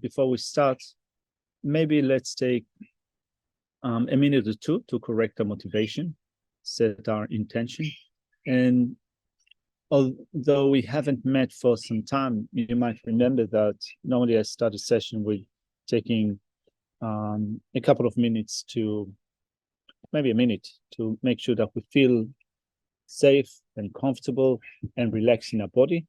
before we start, maybe let's take a minute or two to correct our motivation, set our intention. And although we haven't met for some time, you might remember that normally I start a session with taking a couple of minutes to, maybe a minute, to make sure that we feel safe and comfortable and relaxed in our body.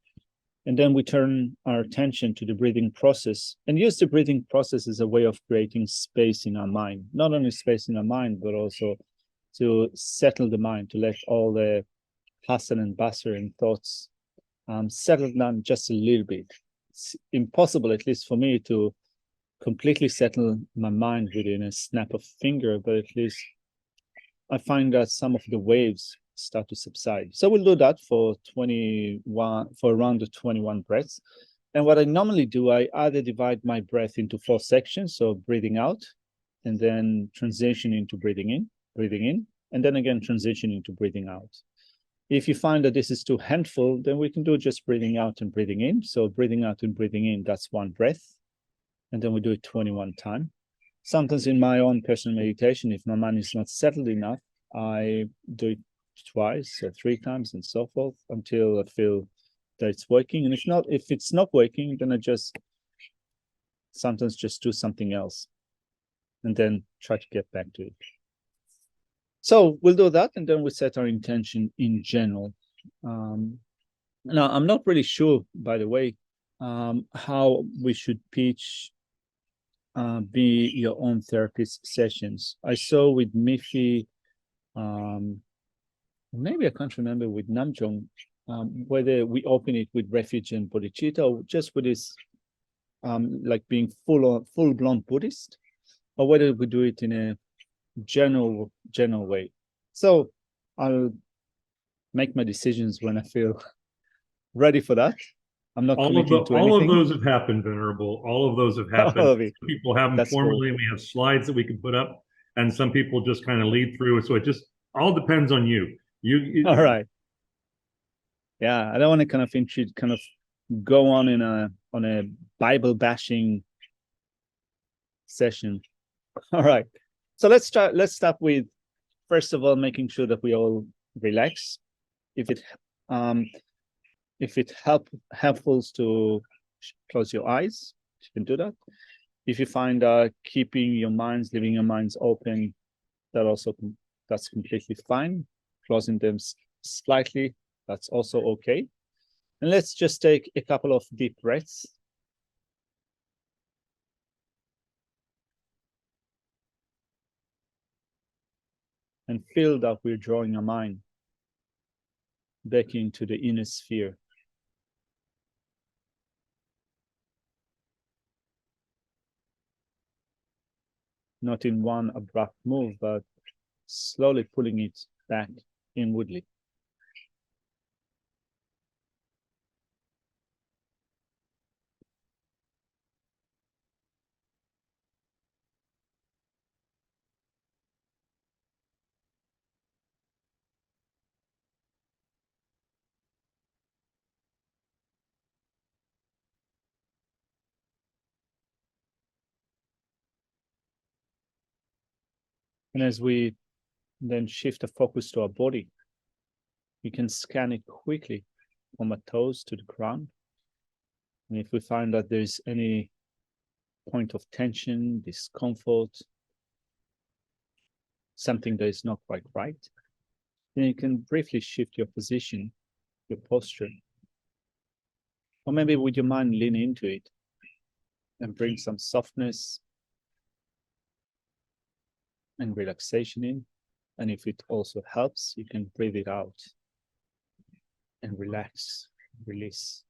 And then we turn our attention to the breathing process and use the breathing process as a way of creating space in our mind. Not only space in our mind, but also to settle the mind, to let all the hustle and bustle and thoughts settle down just a little bit. It's impossible, at least for me, to completely settle my mind within a snap of a finger, but at least I find that some of the waves start to subside. So we'll do that for around the 21 breaths. And what I normally do, I either divide my breath into 4 sections, so breathing out, and then transition into breathing in, and then again transition into breathing out. If you find that this is too handful, then we can do just breathing out and breathing in. So breathing out and breathing in, that's 1 breath. And then we do it 21 times. Sometimes in my own personal meditation, if my mind is not settled enough, I do it twice or 3 times and so forth until I feel that it's working. And if it's not working, then I just sometimes just do something else and then try to get back to it. So we'll do that, and then we set our intention in general. Now, I'm not really sure, by the way, how we should pitch be your own therapist sessions. I saw with Miffy, maybe I can't remember with Namjong, whether we open it with refuge and bodhicitta, or just with this, like being full-blown Buddhist, or whether we do it in a general way. So I'll make my decisions when I feel ready for that. I'm not committing to anything. All of those have happened, Venerable. All of those have happened. People have them formally, and we have slides that we can put up, and some people just kind of lead through. So it just all depends on you. All right. Yeah, I don't want to kind of go on a Bible bashing session. All right. So let's start with, first of all, making sure that we all relax. If it helpful to close your eyes, you can do that. If you find leaving your minds open, that's completely fine. Closing them slightly, that's also okay. And let's just take a couple of deep breaths. And feel that we're drawing our mind back into the inner sphere. Not in one abrupt move, but slowly pulling it back inwardly. And as we then shift the focus to our body, we can scan it quickly from our toes to the ground. And if we find that there's any point of tension, discomfort, something that is not quite right, then you can briefly shift your position, your posture. Or maybe with your mind lean into it and bring some softness and relaxation in. And if it also helps, you can breathe it out and relax, release.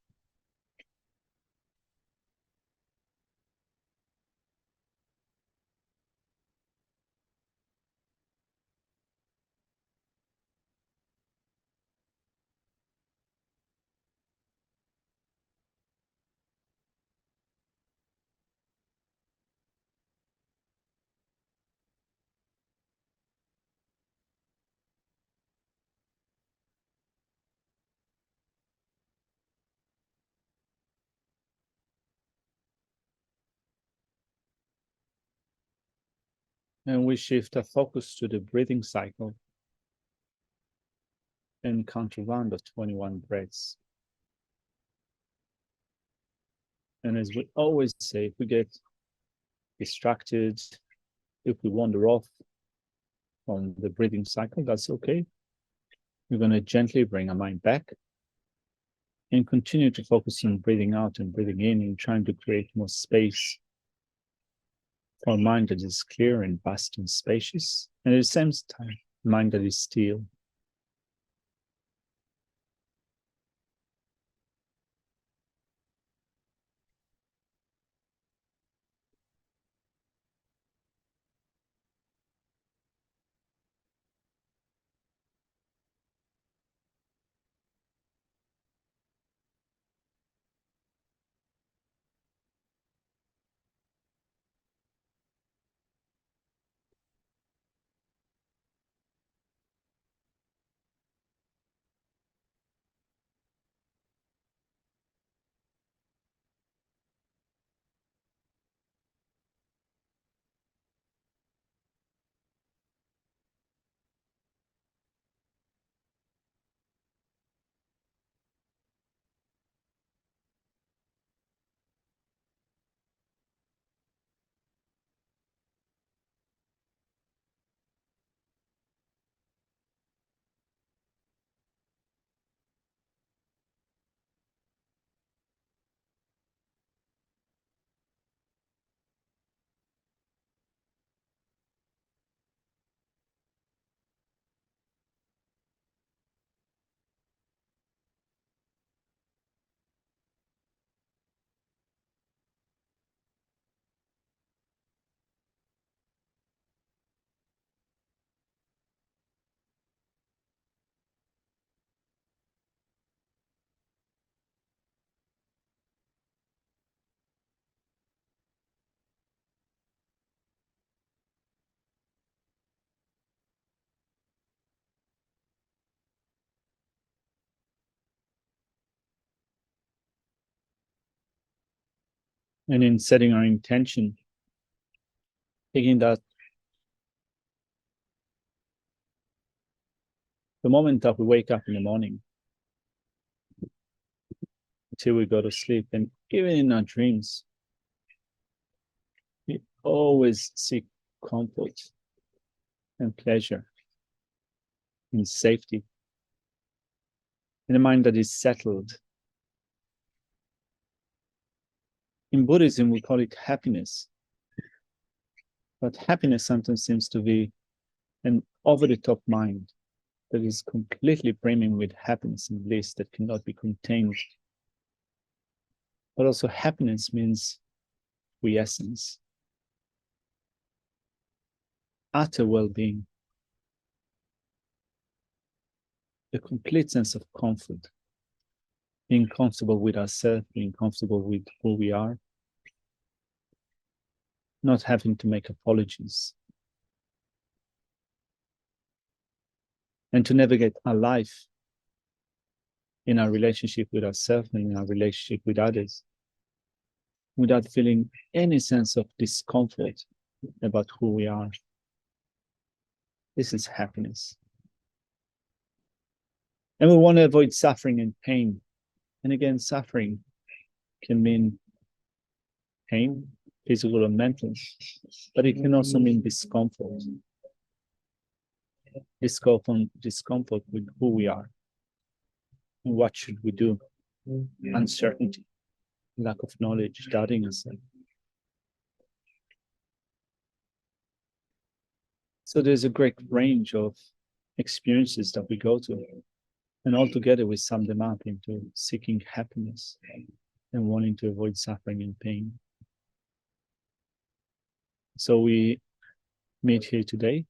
And we shift our focus to the breathing cycle and count a round of 21 breaths. And as we always say, if we get distracted, if we wander off from the breathing cycle, that's okay. We're going to gently bring our mind back and continue to focus on breathing out and breathing in and trying to create more space for a mind that is clear and vast and spacious, and at the same time, mind that is still. And in setting our intention, thinking that the moment that we wake up in the morning until we go to sleep, and even in our dreams, we always seek comfort and pleasure and safety in a mind that is settled. In Buddhism, we call it happiness. But happiness sometimes seems to be an over-the-top mind that is completely brimming with happiness and bliss that cannot be contained. But also happiness means quiescence, utter well-being, a complete sense of comfort, being comfortable with ourselves, being comfortable with who we are, not having to make apologies, and to navigate our life in our relationship with ourselves and in our relationship with others without feeling any sense of discomfort about who we are. This is happiness. And we want to avoid suffering and pain. And again, suffering can mean pain, physical or mental, but it can also mean discomfort. Discomfort with who we are. And what should we do? Uncertainty, lack of knowledge, doubting ourselves. So there's a great range of experiences that we go to. And altogether we sum them up into seeking happiness and wanting to avoid suffering and pain. So we meet here today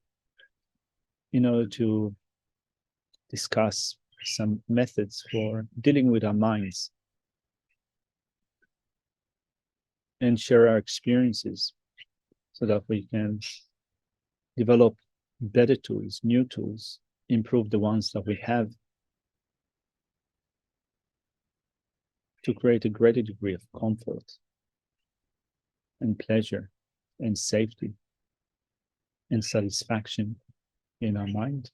in order to discuss some methods for dealing with our minds and share our experiences so that we can develop better tools, new tools, improve the ones that we have to create a greater degree of comfort and pleasure and safety and satisfaction in our mind,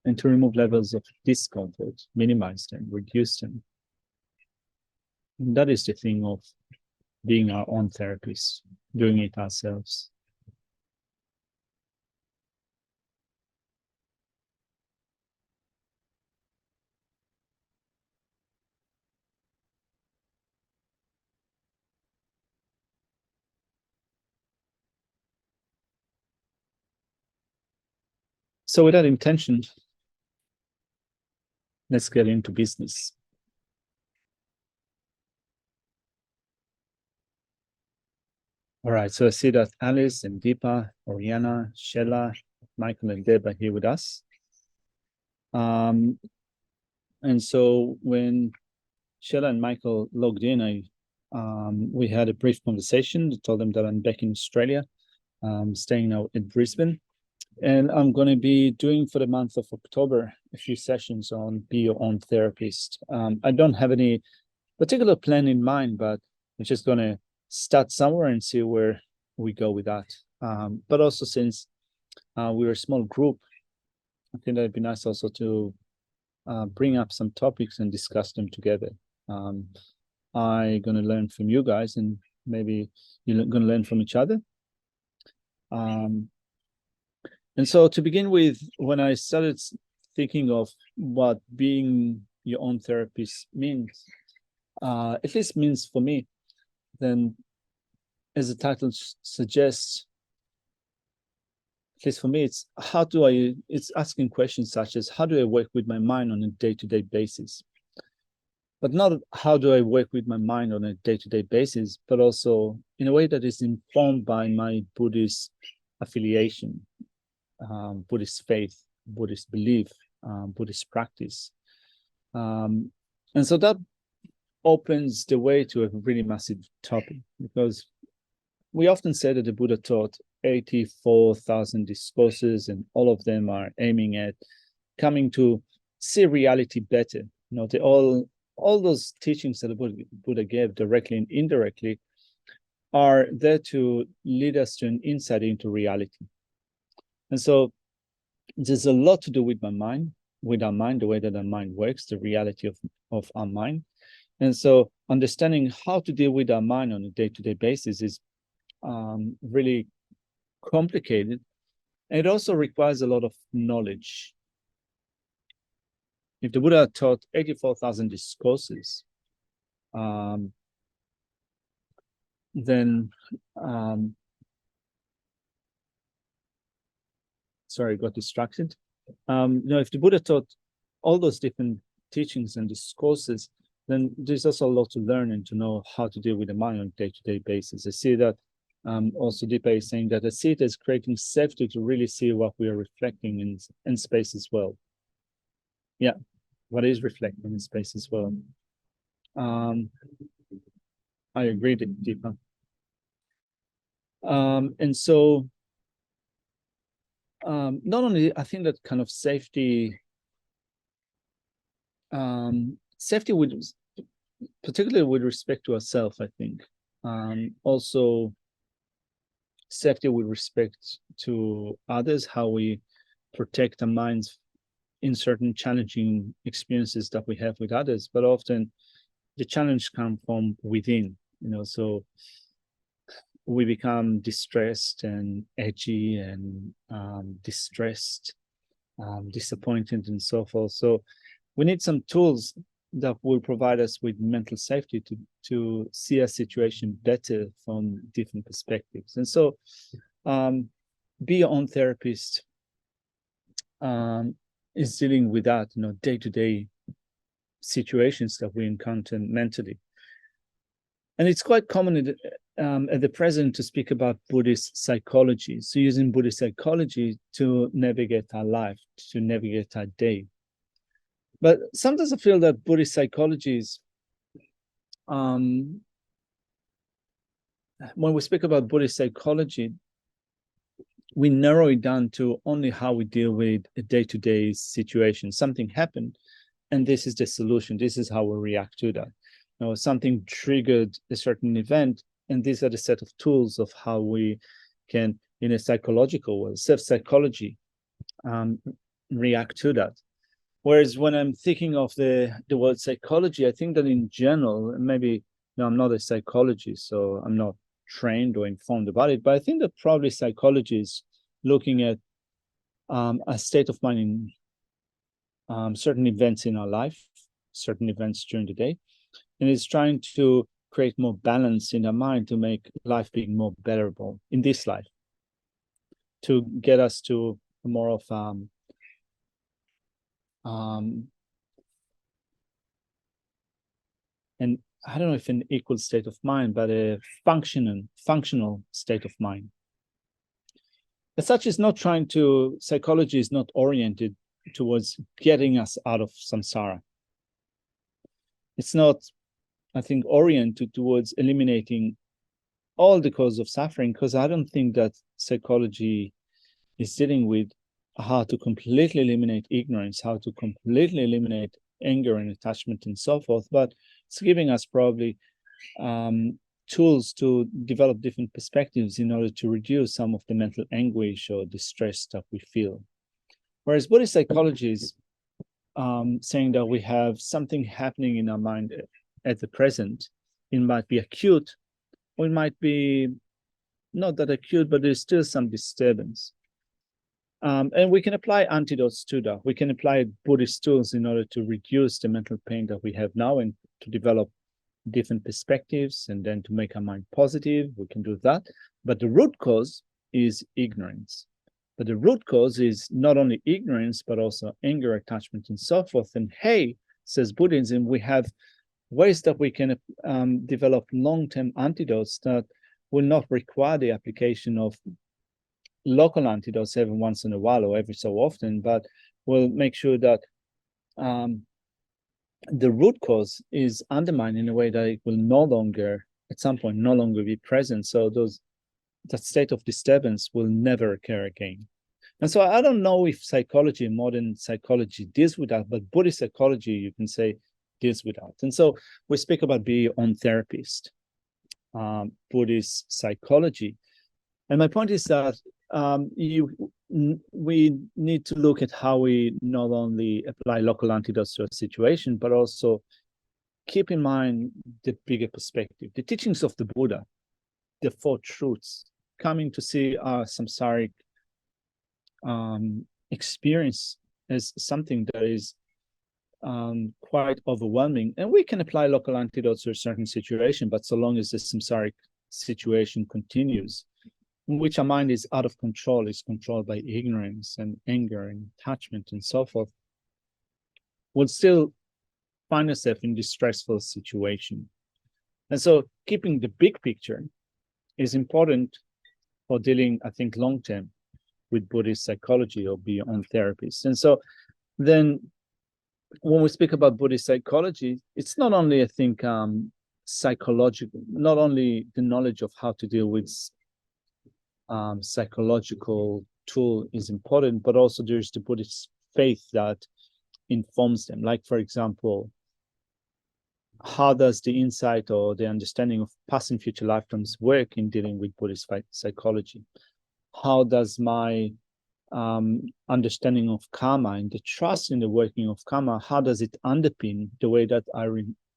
and to remove levels of discomfort, minimize them, reduce them. And that is the thing of being our own therapist, doing it ourselves. So with that intention, let's get into business. All right, so I see that Alice and Deepa, Oriana, Sheila, Michael and Deb are here with us. And so when Sheila and Michael logged in, we had a brief conversation. I told them that I'm back in Australia, staying now in Brisbane. And I'm going to be doing for the month of October a few sessions on be your own therapist. I don't have any particular plan in mind, but I'm just going to start somewhere and see where we go with that. But also since we're a small group, I think that'd be nice also to bring up some topics and discuss them together. I'm going to learn from you guys, and maybe you're going to learn from each other. And so to begin with, when I started thinking of what being your own therapist means, at least means for me, then as the title suggests, at least for me, it's it's asking questions such as, how do I work with my mind on a day-to-day basis? But not how do I work with my mind on a day-to-day basis, but also in a way that is informed by my Buddhist affiliation, Buddhist faith, Buddhist belief, Buddhist practice. And so that opens the way to a really massive topic, because we often say that the Buddha taught 84,000 discourses, and all of them are aiming at coming to see reality better. You know, all those teachings that the Buddha gave directly and indirectly are there to lead us to an insight into reality. And so there's a lot to do with our mind, the way that our mind works, the reality of our mind. And so understanding how to deal with our mind on a day-to-day basis is really complicated. And it also requires a lot of knowledge. If the Buddha taught 84,000 discourses, then sorry, got distracted. If the Buddha taught all those different teachings and discourses, then there's also a lot to learn and to know how to deal with the mind on a day-to-day basis. I see that also Deepa is saying that I see it as creating safety to really see what we are reflecting in space as well. Yeah, what is reflecting in space as well. I agree, Deepa. And so not only, I think that kind of safety, safety with, particularly with respect to ourselves, I think. Also safety with respect to others, how we protect our minds in certain challenging experiences that we have with others, but often the challenge comes from within, so we become distressed and edgy and distressed, disappointed and so forth. So we need some tools that will provide us with mental safety to see a situation better from different perspectives. And so be your own therapist is dealing with that, day-to-day situations that we encounter mentally. And it's quite common at the present to speak about Buddhist psychology. So using Buddhist psychology to navigate our life, to navigate our day. But sometimes I feel that Buddhist psychology is, when we speak about Buddhist psychology, we narrow it down to only how we deal with a day-to-day situation. Something happened, and this is the solution. This is how we react to that. Something triggered a certain event, and these are the set of tools of how we can, in a psychological way, self-psychology, react to that. Whereas when I'm thinking of the word psychology, I think that in general, maybe I'm not a psychologist, so I'm not trained or informed about it, but I think that probably psychology is looking at a state of mind in certain events in our life, certain events during the day, and it's trying to create more balance in our mind to make life being more bearable in this life, to get us to more of and I don't know if an equal state of mind, but a functional state of mind. As such, is not trying to, psychology is not oriented towards getting us out of samsara. It's not, I think, oriented towards eliminating all the cause of suffering, because I don't think that psychology is dealing with how to completely eliminate ignorance, how to completely eliminate anger and attachment and so forth, but it's giving us probably tools to develop different perspectives in order to reduce some of the mental anguish or distress that we feel. Whereas Buddhist psychology is saying that we have something happening in our mind at the present. It might be acute, or it might be not that acute, but there's still some disturbance. And we can apply antidotes to that. We can apply Buddhist tools in order to reduce the mental pain that we have now and to develop different perspectives and then to make our mind positive. We can do that. But the root cause is ignorance. But the root cause is not only ignorance, but also anger, attachment, and so forth. And hey, says Buddhism, we have ways that we can develop long-term antidotes that will not require the application of local antidotes every once in a while or every so often, but will make sure that the root cause is undermined in a way that it will no longer, at some point, no longer be present. So that state of disturbance will never occur again. And so I don't know if psychology, modern psychology, deals with that, but Buddhist psychology, you can say, deals with that. And so we speak about being on therapist, Buddhist psychology. And my point is that we need to look at how we not only apply local antidotes to a situation, but also keep in mind the bigger perspective, the teachings of the Buddha, the four truths, coming to see our samsaric experience as something that is quite overwhelming. And we can apply local antidotes to a certain situation, but so long as the samsaric situation continues, in which our mind is out of control, is controlled by ignorance and anger and attachment and so forth, we'll still find ourselves in this stressful situation. And so keeping the big picture is important for dealing, I think, long-term with Buddhist psychology or beyond therapists. And so then when we speak about Buddhist psychology, it's not only, I think, psychological, not only the knowledge of how to deal with psychological tool is important, but also there's the Buddhist faith that informs them. Like, for example, how does the insight or the understanding of past and future lifetimes work in dealing with Buddhist psychology? How does my understanding of karma and the trust in the working of karma, how does it underpin the way that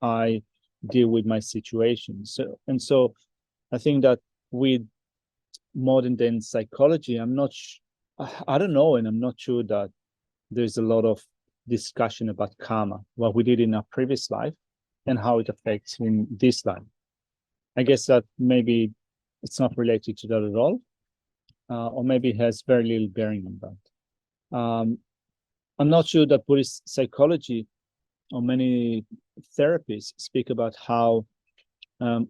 I deal with my situations? So I think that with modern day psychology, I don't know, and I'm not sure that there's a lot of discussion about karma, what we did in our previous life and how it affects in this life. I guess that maybe it's not related to that at all, or maybe it has very little bearing on that. I'm not sure that Buddhist psychology or many therapists speak about how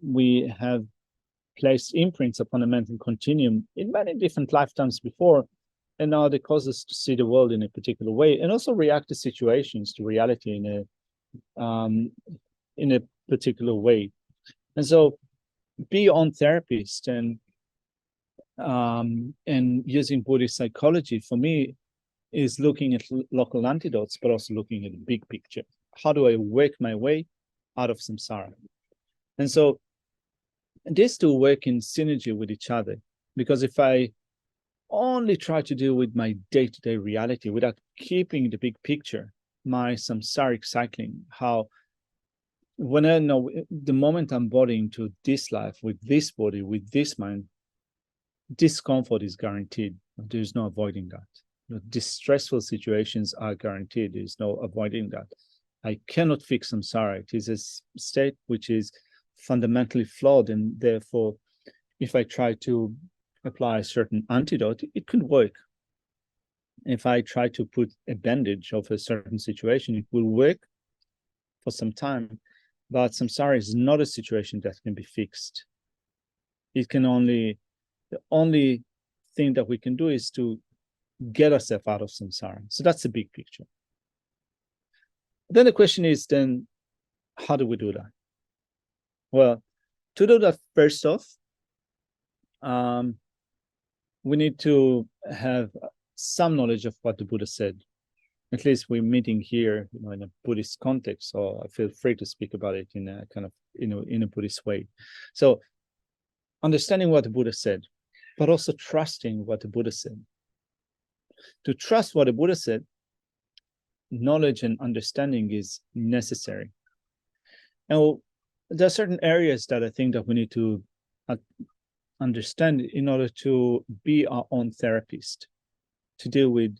we have placed imprints upon a mental continuum in many different lifetimes before, and now they cause us to see the world in a particular way and also react to situations, to reality in a particular way. And so beyond therapist and using Buddhist psychology for me is looking at local antidotes, but also looking at the big picture. How do I work my way out of samsara? And so these two work in synergy with each other. Because if I only try to deal with my day-to-day reality without keeping the big picture, my samsaric cycling, how when I know the moment I'm body into this life, with this body, with this mind, discomfort is guaranteed. There's no avoiding that. Distressful situations are guaranteed. There's no avoiding that. I cannot fix samsara. It is a state which is fundamentally flawed, and therefore, if I try to apply a certain antidote, it could work. If I try to put a bandage of a certain situation, it will work for some time, but samsara is not a situation that can be fixed. It can only, the only thing that we can do is to get ourselves out of samsara. So that's the big picture. Then the question is, then how do we do that? Well, to do that, first off, we need to have some knowledge of what the Buddha said. At least we're meeting here, in a Buddhist context, so I feel free to speak about it in a kind of, in a Buddhist way. So understanding what the Buddha said, but also trusting what the Buddha said. To trust what the Buddha said, knowledge and understanding is necessary. Now, there are certain areas that I think that we need to understand in order to be our own therapist, to deal with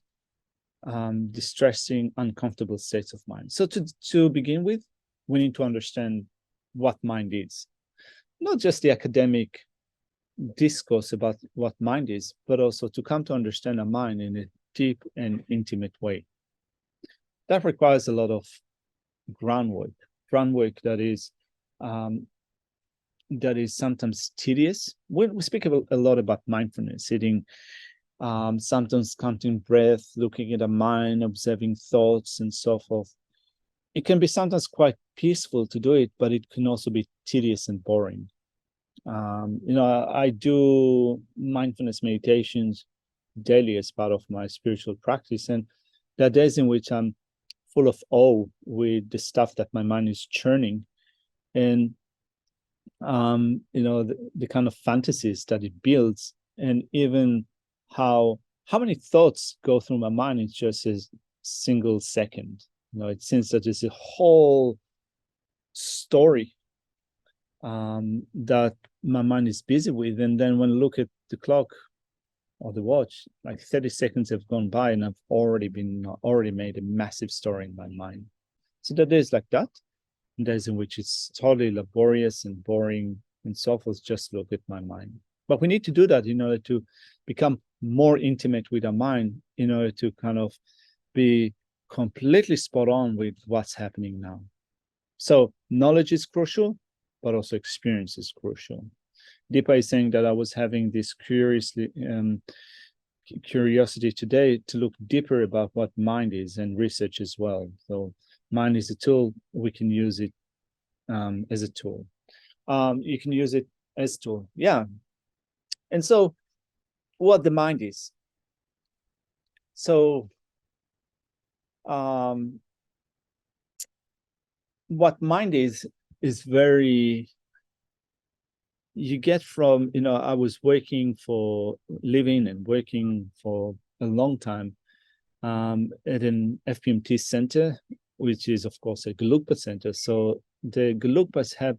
distressing, uncomfortable states of mind. So to begin with, we need to understand what mind is. Not just the academic discourse about what mind is, but also to come to understand a mind in a deep and intimate way. That requires a lot of groundwork that is sometimes tedious. We speak a lot about mindfulness, sitting, sometimes counting breath, looking at the mind, observing thoughts, and so forth. It can be sometimes quite peaceful to do it, but it can also be tedious and boring. I do mindfulness meditations daily as part of my spiritual practice, and there are days in which I'm full of awe with the stuff that my mind is churning, and the kind of fantasies that it builds, and even how many thoughts go through my mind in just a single second. It seems that there's a whole story that my mind is busy with, and then when I look at the clock or the watch, like 30 seconds have gone by, and I've already made a massive story in my mind. So there are days like that, and days in which it's totally laborious and boring and so forth, just look at my mind. But we need to do that in order to become more intimate with our mind, in order to kind of be completely spot on with what's happening now. So knowledge is crucial, but also experience is crucial. Deepa is saying that I was having this curiosity today to look deeper about what mind is, and research as well. So mind is a tool. We can use it as a tool. You can use it as a tool. Yeah. And so what the mind is. So what mind is very, you get from, I was living and working for a long time at an FPMT center, which is of course a Gelugpa center. So the Gelugpas have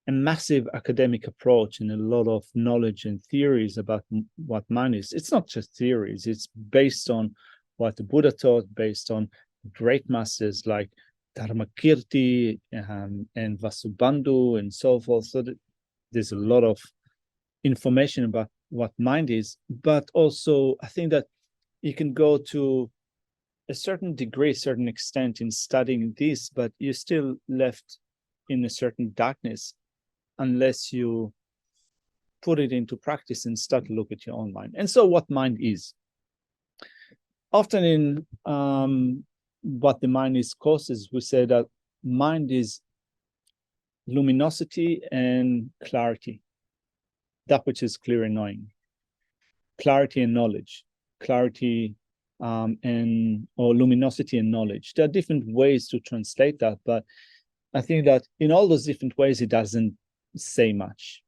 a massive academic approach and a lot of knowledge and theories about what mind is. It's not just theories, it's based on what the Buddha taught, based on great masters like Dharmakirti and Vasubandhu and so forth. So there's a lot of information about what mind is, but also I think that you can go to a certain degree, certain extent in studying this, but you're still left in a certain darkness unless you put it into practice and start to look at your own mind. And so what mind is. Often in what the mind is causes, we say that mind is luminosity and clarity, that which is clear and knowing, clarity and knowledge, clarity or luminosity and knowledge. There are different ways to translate that, but I think that in all those different ways, it doesn't say much.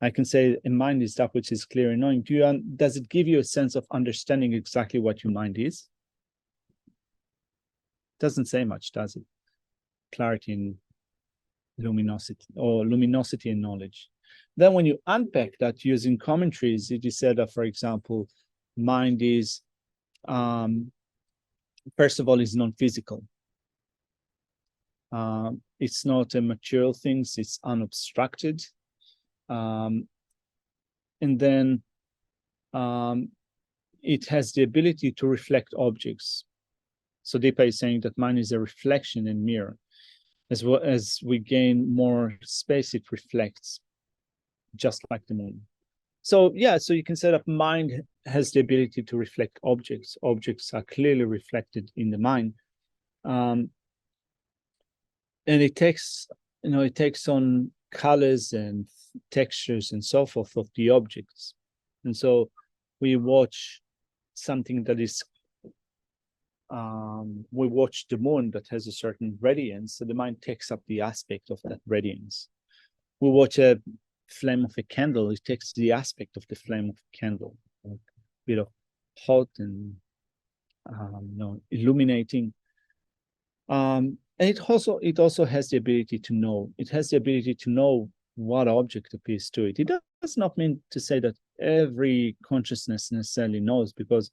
I can say a mind is that which is clear and knowing. Does it give you a sense of understanding exactly what your mind is? Doesn't say much, does it? Clarity and luminosity, or luminosity and knowledge. Then when you unpack that using commentaries, it is said that, for example, mind is, first of all, is non-physical. It's not a material thing, it's unobstructed. And then it has the ability to reflect objects. So Deepa is saying that mind is a reflection and mirror. As well as we gain more space, it reflects, just like the moon. So yeah, so you can say that mind has the ability to reflect objects. Objects are clearly reflected in the mind. And it takes, it takes on colors and textures and so forth of the objects. And so we watch something that is, we watch the moon that has a certain radiance, so the mind takes up the aspect of that radiance. We watch a flame of a candle, it takes the aspect of the flame of a candle, a bit of hot and illuminating. And it also has the ability to know. It has the ability to know what object appears to it. It does not mean to say that every consciousness necessarily knows, because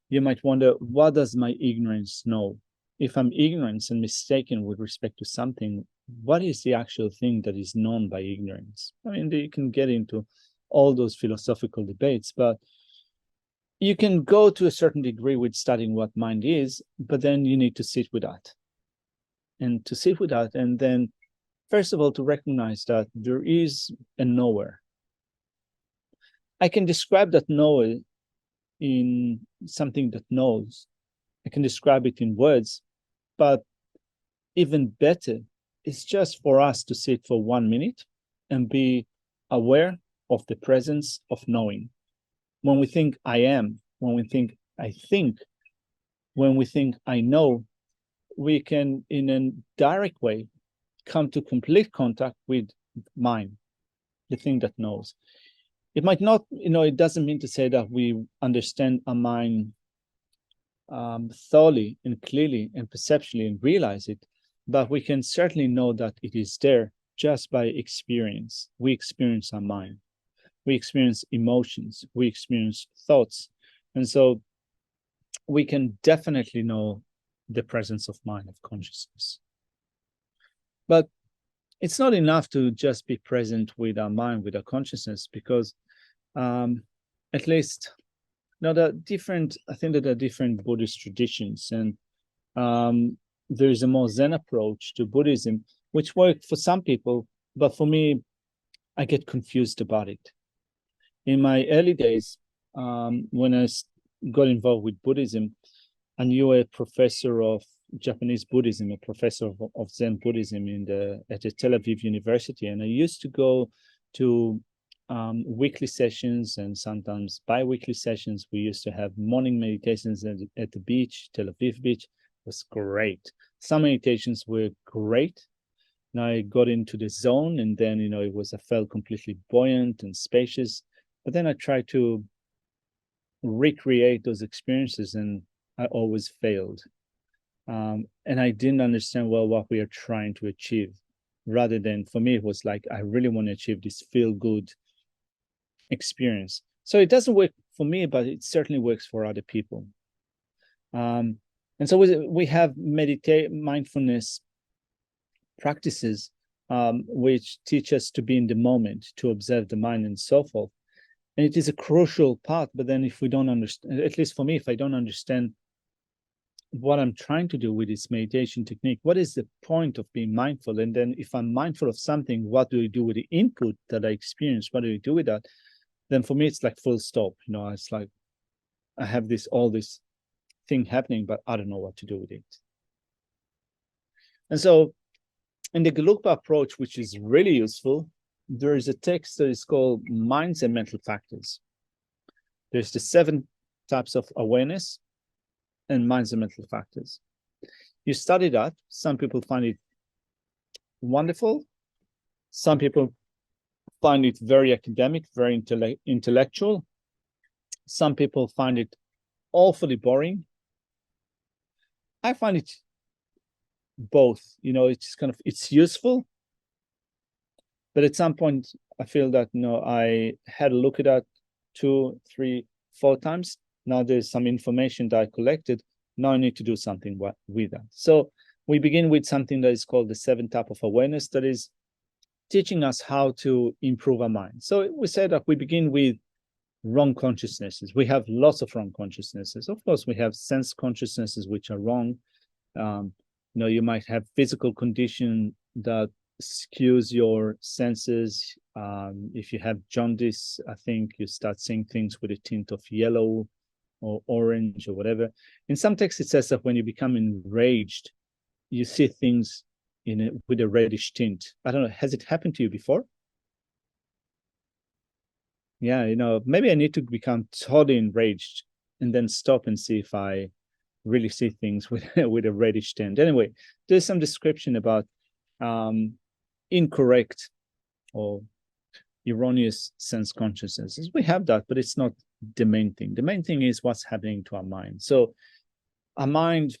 you might wonder, what does my ignorance know? If I'm ignorant and mistaken with respect to something, what is the actual thing that is known by ignorance? I mean, you can get into all those philosophical debates, but you can go to a certain degree with studying what mind is, but then you need to sit with that. And to sit with that, and then, first of all, to recognize that there is a knower. I can describe that knower in something that knows. I can describe it in words, but even better, it's just for us to sit for 1 minute and be aware of the presence of knowing. When we think I am, when we think I think, when we think I know, we can, in a direct way, come to complete contact with mind, the thing that knows. It might not, it doesn't mean to say that we understand our mind thoroughly and clearly and perceptually and realize it, but we can certainly know that it is there just by experience. We experience our mind. We experience emotions. We experience thoughts. And so we can definitely know the presence of mind, of consciousness. But it's not enough to just be present with our mind, with our consciousness, because at least, I think that there are different Buddhist traditions, and there is a more Zen approach to Buddhism, which worked for some people, but for me, I get confused about it. In my early days, when I got involved with Buddhism, I knew a professor of Japanese Buddhism, a professor of Zen Buddhism at the Tel Aviv University, and I used to go to weekly sessions and sometimes bi-weekly sessions. We used to have morning meditations at the beach, Tel Aviv beach. It was great. Some meditations were great. And I got into the zone, and then I felt completely buoyant and spacious. But then I tried to recreate those experiences, and I always failed. And I didn't understand well what we are trying to achieve. Rather than, for me, it was like, I really want to achieve this feel-good experience. So it doesn't work for me, but it certainly works for other people. And so we have mindfulness practices which teach us to be in the moment, to observe the mind and so forth. And it is a crucial part, but then if we don't understand, at least for me, if I don't understand what I'm trying to do with this meditation technique, what is the point of being mindful? And then if I'm mindful of something, what do I do with the input that I experience? What do I do with that? Then for me, it's like full stop. It's like I have all this thing happening, but I don't know what to do with it. And so in the Gelugpa approach, which is really useful, there is a text that is called Minds and Mental Factors. There's the 7 types of awareness and minds and mental factors. You study that. Some people find it wonderful. Some people find it very academic, very intellectual. Some people find it awfully boring. I find it both. It's it's useful, but at some point I feel that I had a look at that 2, 3, 4 times. Now there's some information that I collected. Now I need to do something with that. So we begin with something that is called the 7 type of awareness, that is teaching us how to improve our mind. So we said that we begin with wrong consciousnesses. We have lots of wrong consciousnesses. Of course, we have sense consciousnesses which are wrong. You might have physical condition that skews your senses. If you have jaundice, I think you start seeing things with a tint of yellow or orange or whatever. In some texts, it says that when you become enraged, you see things with a reddish tint. I don't know, has it happened to you before? Yeah, maybe I need to become totally enraged and then stop and see if I really see things with a reddish tint. Anyway, there's some description about incorrect or erroneous sense consciousnesses. We have that, but it's not the main thing. The main thing is what's happening to our mind. So our mind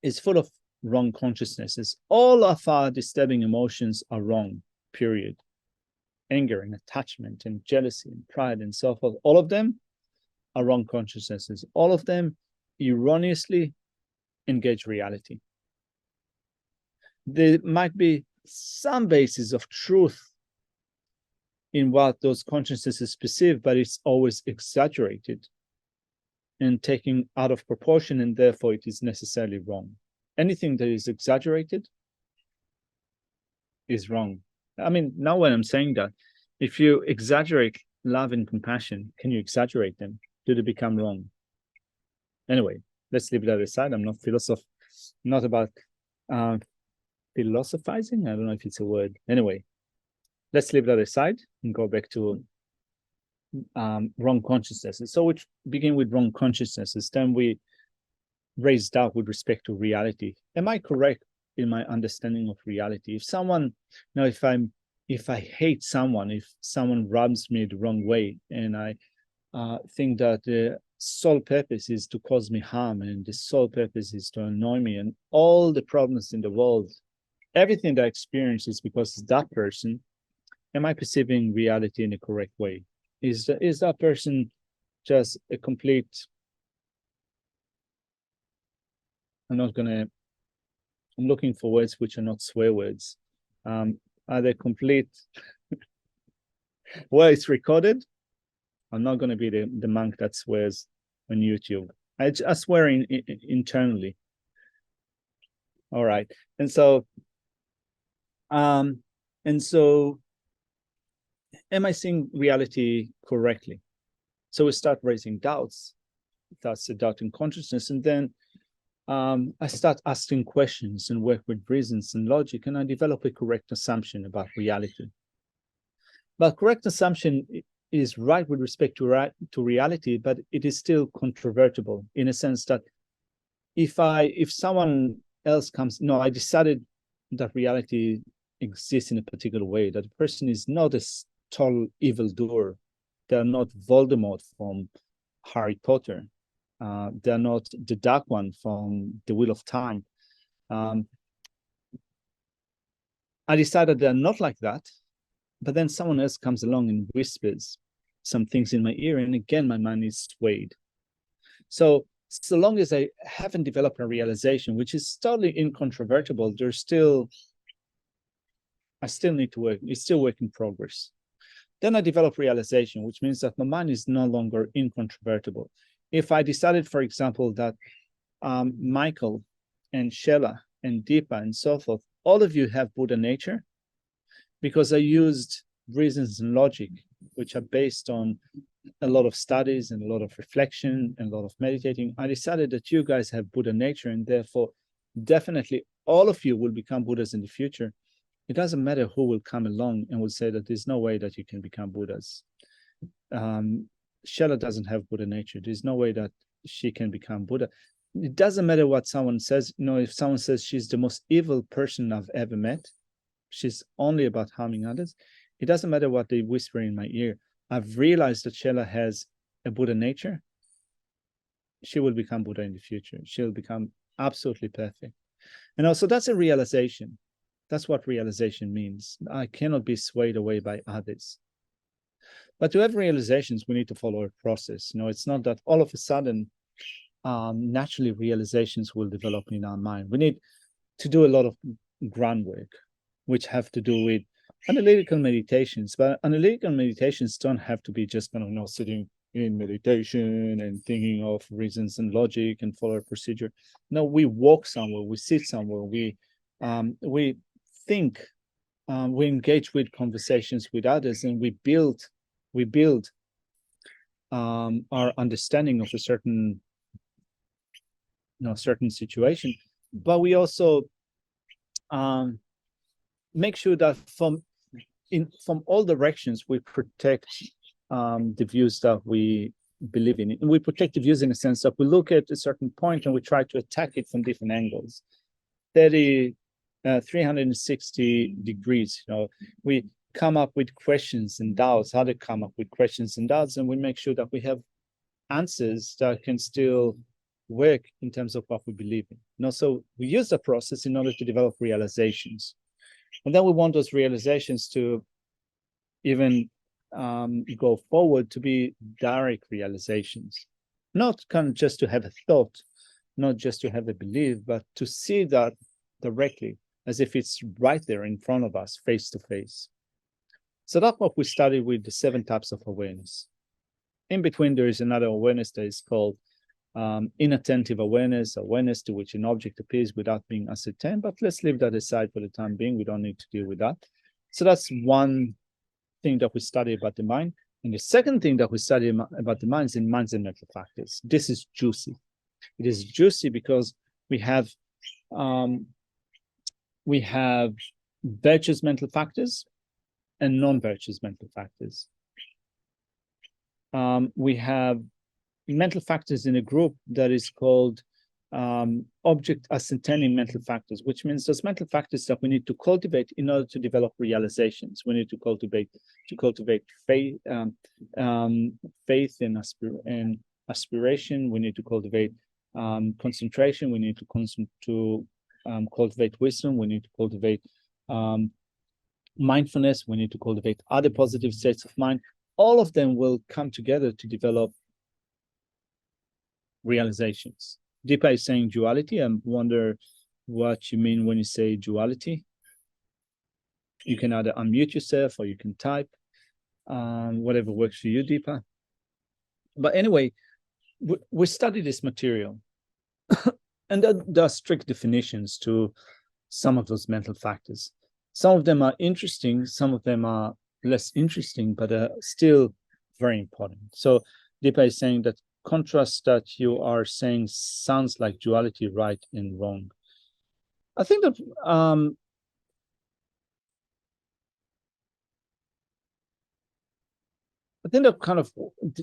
is full of wrong consciousnesses. All of our disturbing emotions are wrong, period. Anger and attachment and jealousy and pride and so forth, all of them are wrong consciousnesses. All of them erroneously engage reality. There might be some basis of truth in what those consciousnesses perceive, but it's always exaggerated and taken out of proportion, and therefore it is necessarily wrong. Anything that is exaggerated is wrong. I mean, now when I'm saying that, if you exaggerate love and compassion, can you exaggerate them? Do they become wrong? Anyway, let's leave that aside. I'm not not about philosophizing. I don't know if it's a word. Anyway, let's leave that aside and go back to wrong consciousnesses. So we begin with wrong consciousnesses. Then we raise doubt with respect to reality. Am I correct in my understanding of reality? If someone, if I hate someone, if someone rubs me the wrong way, and I think that the sole purpose is to cause me harm, and the sole purpose is to annoy me, and all the problems in the world, everything that I experience is because of that person, am I perceiving reality in a correct way? Is that person just a complete, I'm looking for words which are not swear words. Are they complete? Well, it's recorded. I'm not going to be the monk that swears on YouTube. I swear internally. All right. And so am I seeing reality correctly? So we start raising doubts. That's a doubt in consciousness. And then I start asking questions and work with reasons and logic, and I develop a correct assumption about reality. But correct assumption is right with respect to reality, but it is still controvertible in a sense that if someone else comes, no, I decided that reality exists in a particular way, that the person is not a total evildoer. They're not Voldemort from Harry Potter. They're not the Dark One from The Wheel of Time. I decided they're not like that, but then someone else comes along and whispers some things in my ear, and again, my mind is swayed. So long as I haven't developed a realization, which is totally incontrovertible, I still need to work. It's still work in progress. Then I develop realization, which means that my mind is no longer incontrovertible. If I decided, for example, that Michael and Shella and Deepa and so forth, all of you have Buddha nature, because I used reasons and logic, which are based on a lot of studies and a lot of reflection and a lot of meditating, I decided that you guys have Buddha nature, and therefore definitely all of you will become Buddhas in the future. It doesn't matter who will come along and will say that there's no way that you can become Buddhas. Shella doesn't have Buddha nature. There's no way that she can become Buddha. It doesn't matter what someone says. If someone says she's the most evil person I've ever met, she's only about harming others, It doesn't matter what they whisper in my ear. I've realized that Shela has a Buddha nature. She will become Buddha in the future. She'll become absolutely perfect. And also that's a realization. That's what realization means. I cannot be swayed away by others. But to have realizations, we need to follow a process. It's not that all of a sudden, naturally realizations will develop in our mind. We need to do a lot of groundwork, which have to do with analytical meditations. But analytical meditations don't have to be just sitting in meditation and thinking of reasons and logic and follow a procedure. No, we walk somewhere, we sit somewhere, we think, we engage with conversations with others, and we build our understanding of a certain situation. But we also make sure that from all directions we protect the views that we believe in. And we protect the views in the sense that we look at a certain point and we try to attack it from different angles. 360 degrees. We come up with questions and doubts, how to come up with questions and doubts, and we make sure that we have answers that can still work in terms of what we believe in. So we use the process in order to develop realizations. And then we want those realizations to even go forward to be direct realizations, not kind of just to have a thought, not just to have a belief, but to see that directly as if it's right there in front of us, face to face. So that's what we studied with the 7 types of awareness. In between, there is another awareness that is called inattentive awareness to which an object appears without being ascertained, but let's leave that aside for the time being. We don't need to deal with that. So that's one thing that we study about the mind. And the second thing that we study about the mind is in minds and mental factors. This is juicy. It is juicy because we have virtuous mental factors and non-virtuous mental factors. We have mental factors in a group that is called object ascertaining mental factors, which means those mental factors that we need to cultivate in order to develop realizations. We need to cultivate faith, faith and aspiration. We need to cultivate concentration. We need to cultivate wisdom. We need to cultivate mindfulness. We need to cultivate other positive states of mind. All of them will come together to develop realizations. Deepa is saying duality. I wonder what you mean when you say duality. You can either unmute yourself or you can type, whatever works for you, Deepa. But anyway, we study this material and there are strict definitions to some of those mental factors. Some of them are interesting, some of them are less interesting, but are still very important. So Deepa is saying that contrast that you are saying sounds like duality, right and wrong. I think that kind of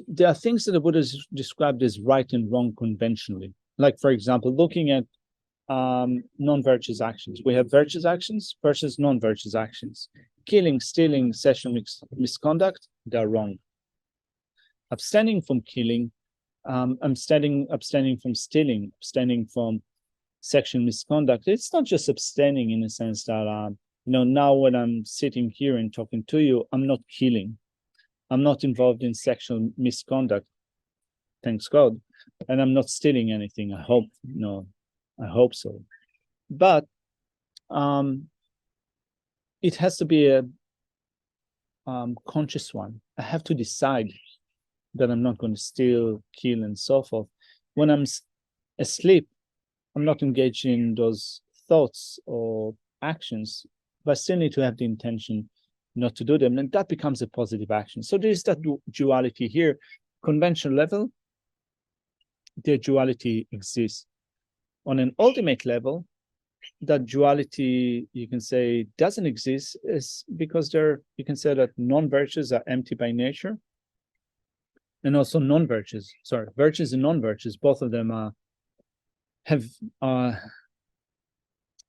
there are things that the Buddha has described as right and wrong conventionally. Like, for example, looking at non-virtuous actions. We have virtuous actions versus non-virtuous actions. Killing, stealing, sexual misconduct, they're wrong. Abstaining from killing, abstaining from stealing, abstaining from sexual misconduct. It's not just abstaining in the sense that, now when I'm sitting here and talking to you, I'm not killing. I'm not involved in sexual misconduct, thanks God. And I'm not stealing anything. I hope so. But it has to be a conscious one. I have to decide that I'm not going to steal, kill, and so forth. When I'm asleep, I'm not engaged in those thoughts or actions, but I still need to have the intention not to do them, and that becomes a positive action. So there is that duality here. Conventional level, the duality exists. On an ultimate level, that duality, you can say, doesn't exist, is because you can say that non-virtues are empty by nature, and also virtues and non-virtues, both of them have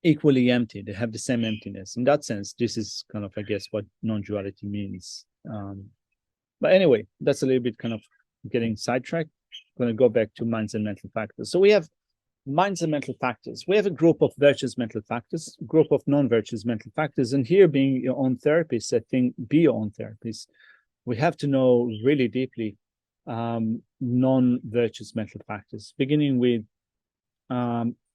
equally empty. They have the same emptiness. In that sense, this is kind of, I guess, what non-duality means. But anyway, that's a little bit kind of getting sidetracked. I'm going to go back to minds and mental factors. So we have minds and mental factors. We have a group of virtuous mental factors, group of non-virtuous mental factors. And here, being your own therapist, I think, be your own therapist, we have to know really deeply non-virtuous mental factors, beginning with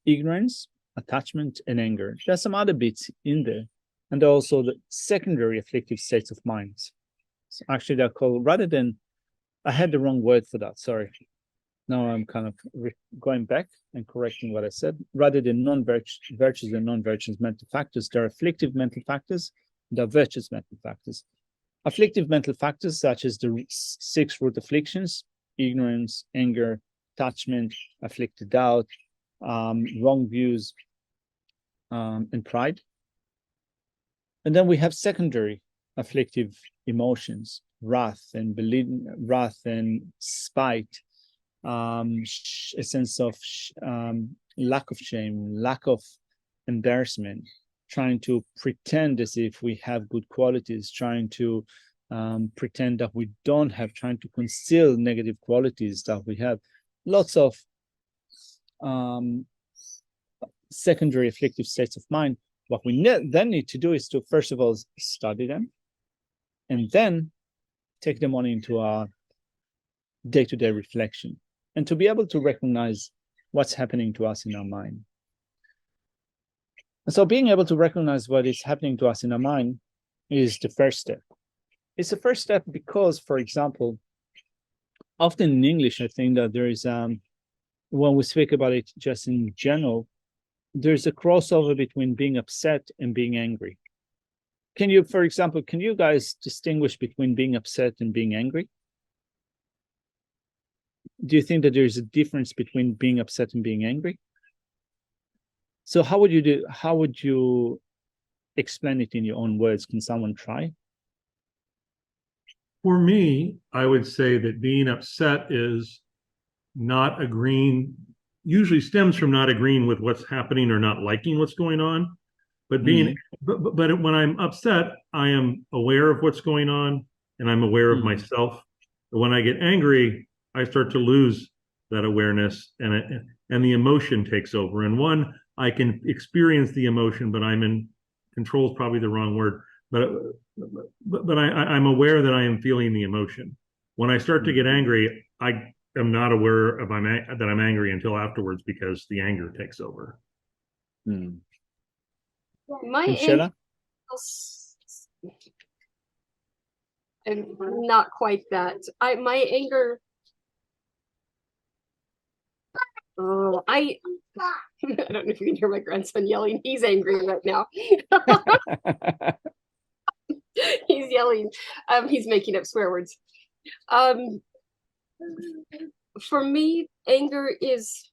ignorance, attachment, and anger. There's some other bits in there. And also the secondary afflictive states of minds. So actually, they're called, rather than, I had the wrong word for that, sorry. Now I'm kind of going back and correcting what I said. Rather than virtuous and non-virtuous mental factors, there are afflictive mental factors, there are virtuous mental factors. Afflictive mental factors, such as the 6 root afflictions, ignorance, anger, attachment, afflicted doubt, wrong views, and pride. And then we have secondary afflictive emotions, wrath and spite, a sense of lack of shame, lack of embarrassment, trying to pretend as if we have good qualities, trying to pretend that we don't have, trying to conceal negative qualities that we have. Lots of secondary afflictive states of mind. What we then need to do is to, first of all, study them, and then take them on into our day-to-day reflection, and to be able to recognize what's happening to us in our mind. And so being able to recognize what is happening to us in our mind is the first step. It's the first step because, for example, often in English, I think that there is, when we speak about it just in general, there's a crossover between being upset and being angry. Can you, for example, can you guys distinguish between being upset and being angry? Do you think that there's a difference between being upset and being angry? So how would you explain it in your own words? Can someone try? For me, I would say that being upset is not agreeing, usually stems from not agreeing with what's happening or not liking what's going on. But but when I'm upset, I am aware of what's going on and I'm aware of myself. But when I get angry, I start to lose that awareness, and the emotion takes over. And I can experience the emotion, but I'm in control is probably the wrong word. But I'm aware that I am feeling the emotion. When I start to get angry, I am not aware of that I'm angry until afterwards, because the anger takes over. My anger, and not quite that. My anger. Oh, I don't know if you can hear my grandson yelling. He's angry right now. He's yelling. He's making up swear words. For me, anger is,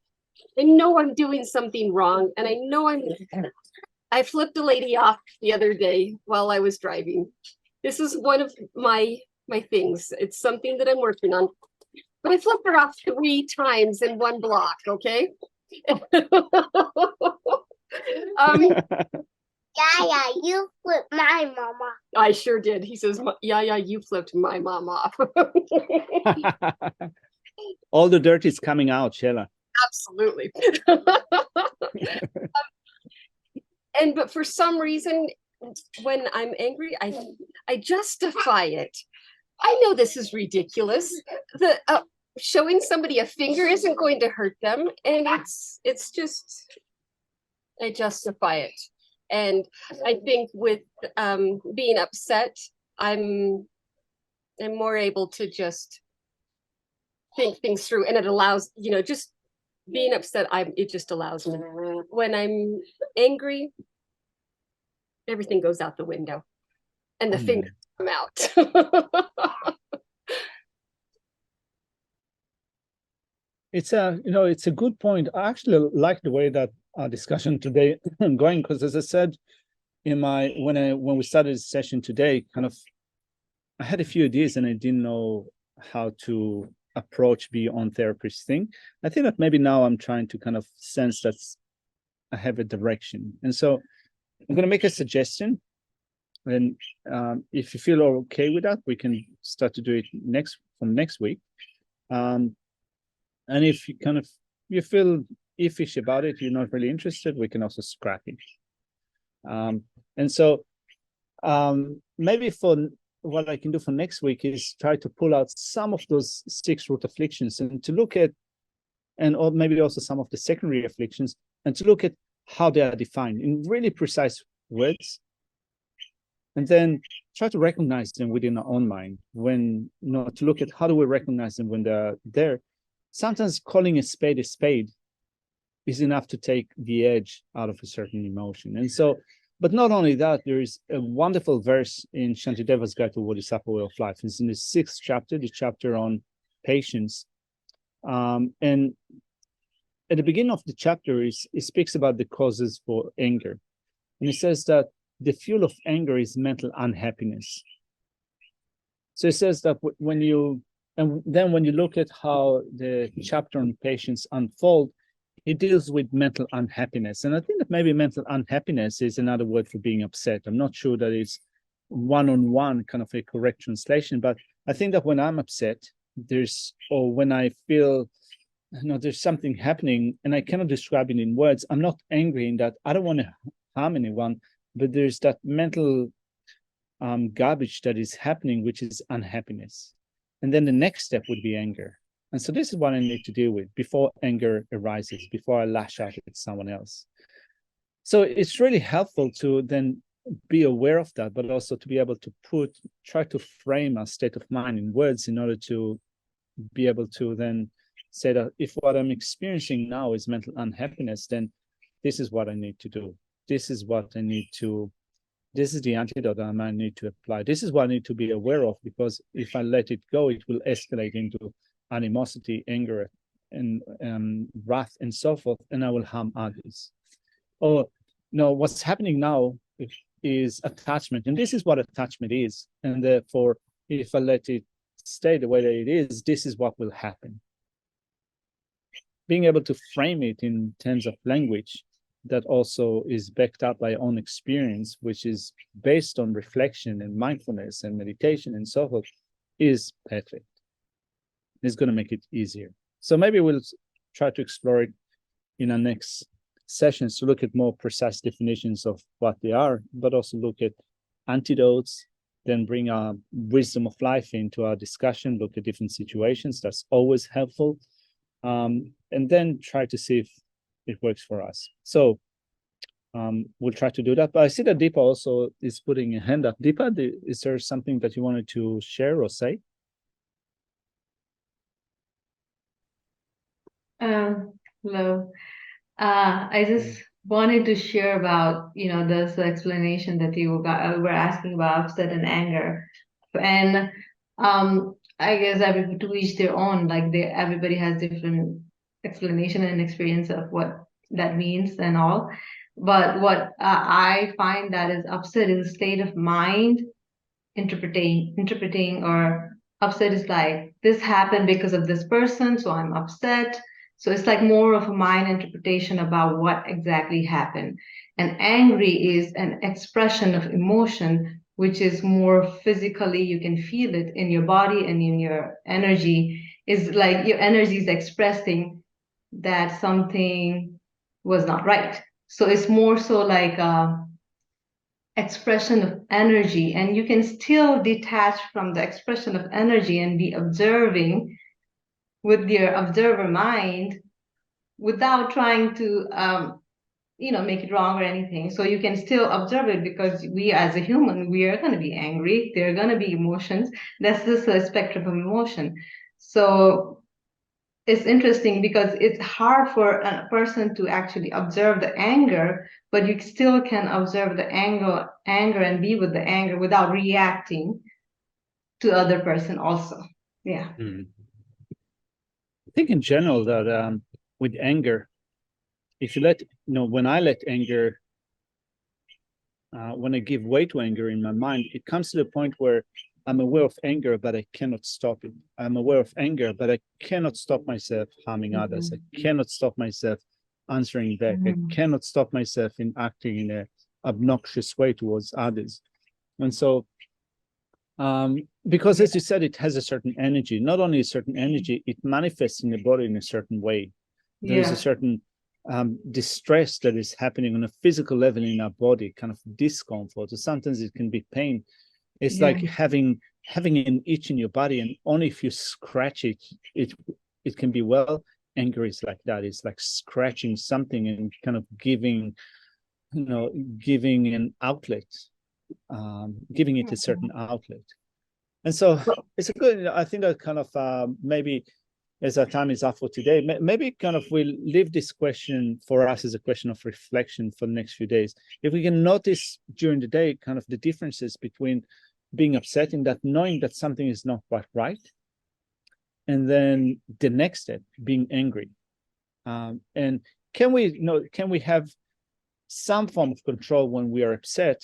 I know I'm doing something wrong, and I know I flipped a lady off the other day while I was driving. This is one of my things. It's something that I'm working on. But I flipped her off 3 times in one block, okay? Yeah, you flipped my mama. I sure did. He says, yeah, you flipped my mom off. All the dirt is coming out, Sheila. Absolutely. But for some reason, when I'm angry, I justify it. I know this is ridiculous. Showing somebody a finger isn't going to hurt them, and it's just, I justify it. And I think with being upset, I'm more able to just think things through, and it allows, just being upset, it just allows me. When I'm angry, everything goes out the window, and the fingers come out. It's a good point. I actually like the way that our discussion today going, because as I said when we started this session today, kind of, I had a few ideas and I didn't know how to approach beyond therapist thing. I think that maybe now I'm trying to kind of sense that I have a direction. And so I'm going to make a suggestion. And if you feel okay with that, we can start to do it from next week. And if you feel iffish about it, you're not really interested, we can also scrap it. And so maybe for what I can do for next week is try to pull out some of those 6 root afflictions and to look at, or maybe also some of the secondary afflictions, and to look at how they are defined in really precise words, and then try to recognize them within our own mind. When, to look at how do we recognize them when they're there. Sometimes calling a spade is enough to take the edge out of a certain emotion. And so, but not only that, there is a wonderful verse in Shantideva's Guide to Bodhisattva Way of Life. It's in the 6th chapter, the chapter on patience. And at the beginning of the chapter, it speaks about the causes for anger. And it says that the fuel of anger is mental unhappiness. So it says that when you look at how the chapter on patience unfolds, it deals with mental unhappiness. And I think that maybe mental unhappiness is another word for being upset. I'm not sure that it's one-on-one kind of a correct translation, but I think that when I'm upset, when I feel, there's something happening and I cannot describe it in words, I'm not angry in that I don't want to harm anyone, but there's that mental garbage that is happening, which is unhappiness. And then the next step would be anger. And so this is what I need to deal with before anger arises, before I lash out at someone else. So it's really helpful to then be aware of that, but also to be able to try to frame a state of mind in words in order to be able to then say that if what I'm experiencing now is mental unhappiness, then this is what I need to do. This is the antidote that I might need to apply. This is what I need to be aware of, because if I let it go, it will escalate into animosity, anger, and wrath, and so forth, and I will harm others. Or no, what's happening now is attachment, and this is what attachment is. And therefore, if I let it stay the way that it is, this is what will happen. Being able to frame it in terms of language that also is backed up by own experience, which is based on reflection and mindfulness and meditation and so forth, is perfect. It's going to make it easier. So maybe we'll try to explore it in our next sessions to look at more precise definitions of what they are, but also look at antidotes, then bring our wisdom of life into our discussion, look at different situations. That's always helpful. And then try to see if it works for us. So we'll try to do that. But I see that Deepa also is putting a hand up. Deepa, is there something that you wanted to share or say? Hello. I just wanted to share about, this explanation that you were asking about upset and anger. And I guess to each their own, like everybody has different explanation and experience of what that means and all. But what I find that is upset is a state of mind interpreting, or upset is like, this happened because of this person, so I'm upset. So it's like more of a mind interpretation about what exactly happened. And angry is an expression of emotion, which is more physically, you can feel it in your body and in your energy. Is like your energy is expressing that something was not right. So it's more so like expression of energy, and you can still detach from the expression of energy and be observing with your observer mind without trying to make it wrong or anything. So you can still observe it, because we as a human, we are going to be angry, there are going to be emotions. That's just a spectrum of emotion. So it's interesting because it's hard for a person to actually observe the anger, but you still can observe the anger and be with the anger without reacting to other person also. Yeah. I think in general that with anger, if you when I let anger, when I give way to anger in my mind, it comes to the point where I'm aware of anger, but I cannot stop it. I'm aware of anger, but I cannot stop myself harming others. I cannot stop myself answering back. I cannot stop myself in acting in a obnoxious way towards others. And so, because as you said, it has a certain energy. Not only a certain energy, it manifests in the body in a certain way. There is a certain distress that is happening on a physical level in our body, kind of discomfort, or sometimes it can be pain. It's like having an itch in your body, and only if you scratch it, it can be well. Anger is like that. It's like scratching something and kind of giving an outlet, giving it a certain outlet. And so it's a good, I think that kind of maybe as our time is up for today, maybe kind of we'll leave this question for us as a question of reflection for the next few days. If we can notice during the day kind of the differences between being upset and that knowing that something is not quite right, and then the next step, being angry. And can we have some form of control when we are upset?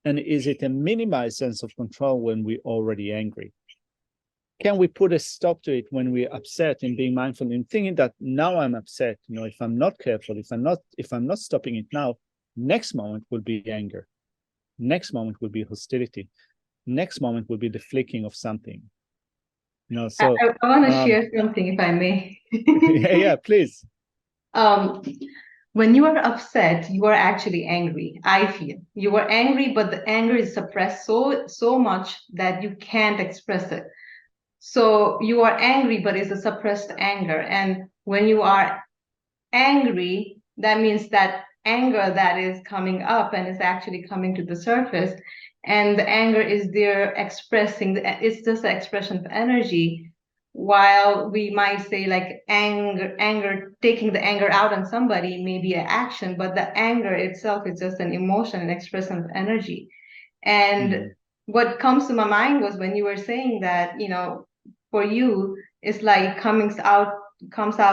And is it a minimized sense of control when we're already angry? Can we put a stop to it when we're upset and being mindful and thinking that now I'm upset, if I'm not careful, if I'm not stopping it now, next moment will be anger. Next moment will be hostility. Next moment will be the flicking of something. So I want to share something, if I may. yeah, please. When you are upset, you are actually angry. I feel you are angry, but the anger is suppressed so much that you can't express it. So you are angry, but it's a suppressed anger. And when you are angry, that means that anger that is coming up and is actually coming to the surface. And the anger is there expressing, it's just an expression of energy. While we might say like anger, taking the anger out on somebody may be an action, but the anger itself is just an emotion, an expression of energy. And what comes to my mind was when you were saying that, for you, it's like comes out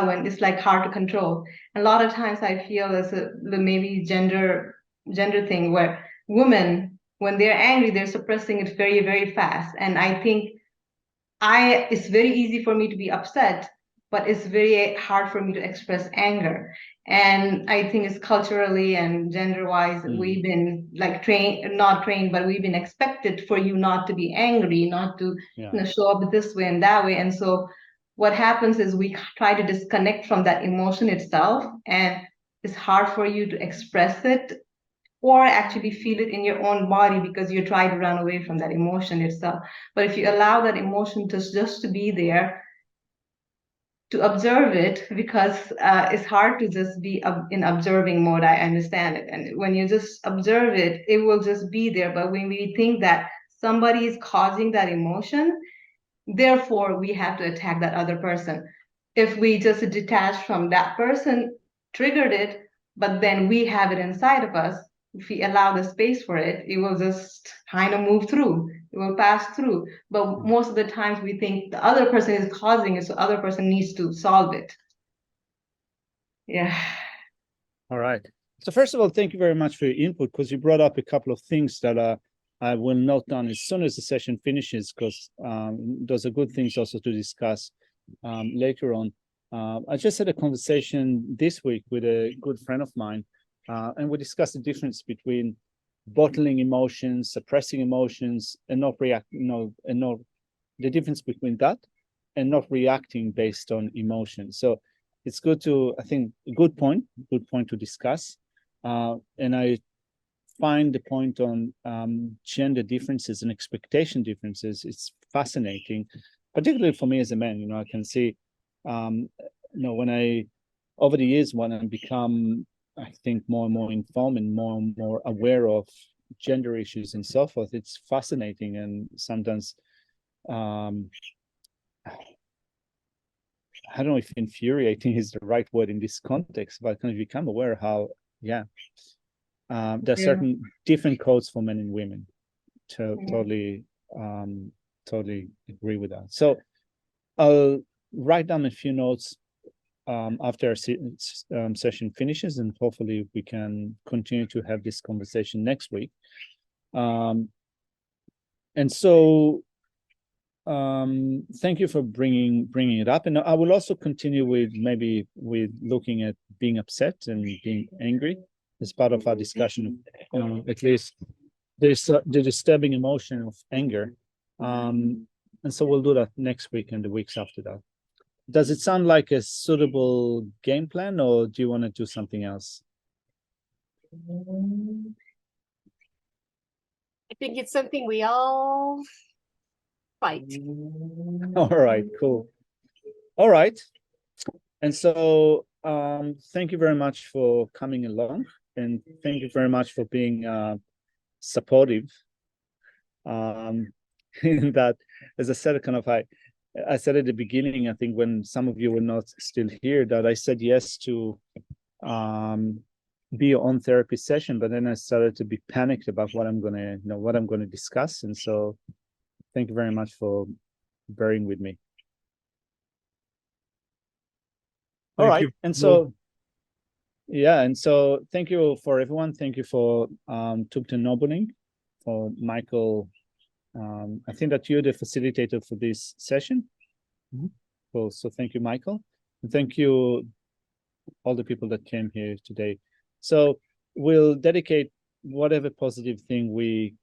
when it's like hard to control. And a lot of times I feel there's maybe gender thing where women, when they're angry, they're suppressing it very, very fast. And I think it's very easy for me to be upset, but it's very hard for me to express anger. And I think it's culturally and gender-wise, we've been like not trained, but we've been expected for you not to be angry, not to show up this way and that way. And so what happens is we try to disconnect from that emotion itself, and it's hard for you to express it or actually feel it in your own body because you try to run away from that emotion itself. But if you allow that emotion just to be there, to observe it, because it's hard to just be in observing mode, I understand it. And when you just observe it, it will just be there. But when we think that somebody is causing that emotion, therefore we have to attack that other person. If we just detach from that person, triggered it, but then we have it inside of us, if we allow the space for it, it will just kind of move through. It will pass through. But most of the times we think the other person is causing it, so the other person needs to solve it. Yeah. All right. So first of all, thank you very much for your input, because you brought up a couple of things that I will note down as soon as the session finishes, because those are good things also to discuss later on. I just had a conversation this week with a good friend of mine, and we discussed the difference between bottling emotions, suppressing emotions, and not reacting, the difference between that and not reacting based on emotion. So it's good to, I think, a good point to discuss. And I find the point on gender differences and expectation differences, it's fascinating, particularly for me as a man. I can see, when over the years, when I become, I think, more and more informed and more aware of gender issues and so forth, it's fascinating. And sometimes, I don't know if infuriating is the right word in this context, but kind of become aware of how, there are certain different codes for men and women. Totally agree with that. So I'll write down a few notes after our session finishes, and hopefully we can continue to have this conversation next week. And so thank you for bringing it up, and I will also continue with looking at being upset and being angry as part of our discussion. At least there's the disturbing emotion of anger, and so we'll do that next week and the weeks after that. Does it sound like a suitable game plan, or do you want to do something else? I think it's something we all fight. All right, cool. All right. And so thank you very much for coming along, and thank you very much for being supportive. In that, as I said, I said at the beginning, I think when some of you were not still here, that I said yes to be your own therapy session, but then I started to be panicked about what I'm gonna discuss. And so thank you very much for bearing with me. All Thank right. you. And so, yeah, and so thank you for everyone. Thank you for Tubten Nobuning, for Michael. I think that you're the facilitator for this session. Cool. So thank you, Michael. And thank you all the people that came here today. So we'll dedicate whatever positive thing we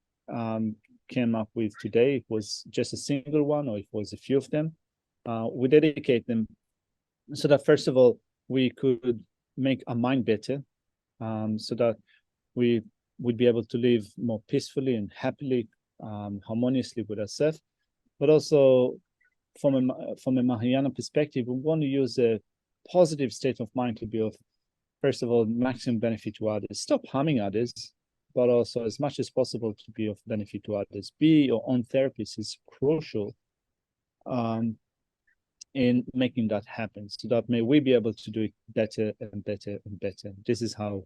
came up with today. It was just a single one, or it was a few of them. We dedicate them so that, first of all, we could make our mind better, so that we would be able to live more peacefully and happily, harmoniously with ourselves. But also, from a Mahayana perspective, we want to use a positive state of mind to be of, first of all, maximum benefit to others. Stop harming others, but also as much as possible to be of benefit to others. Be your own therapist is crucial in making that happen, so that may we be able to do it better and better and better. This is how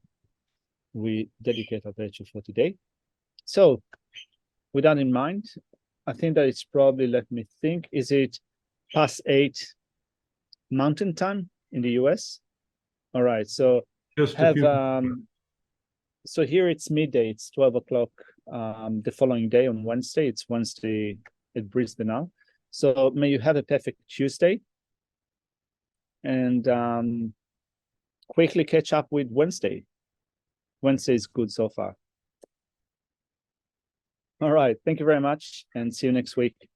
we dedicate our virtue for today. So with that in mind, I think that it's probably, let me think, is it past 8 Mountain Time in the US? All right, so Just a have few. so here it's midday, it's 12 o'clock the following day on Wednesday. It's Wednesday at Brisbane now. So may you have a perfect Tuesday, and quickly catch up with Wednesday. Wednesday is good so far. All right, thank you very much, and see you next week.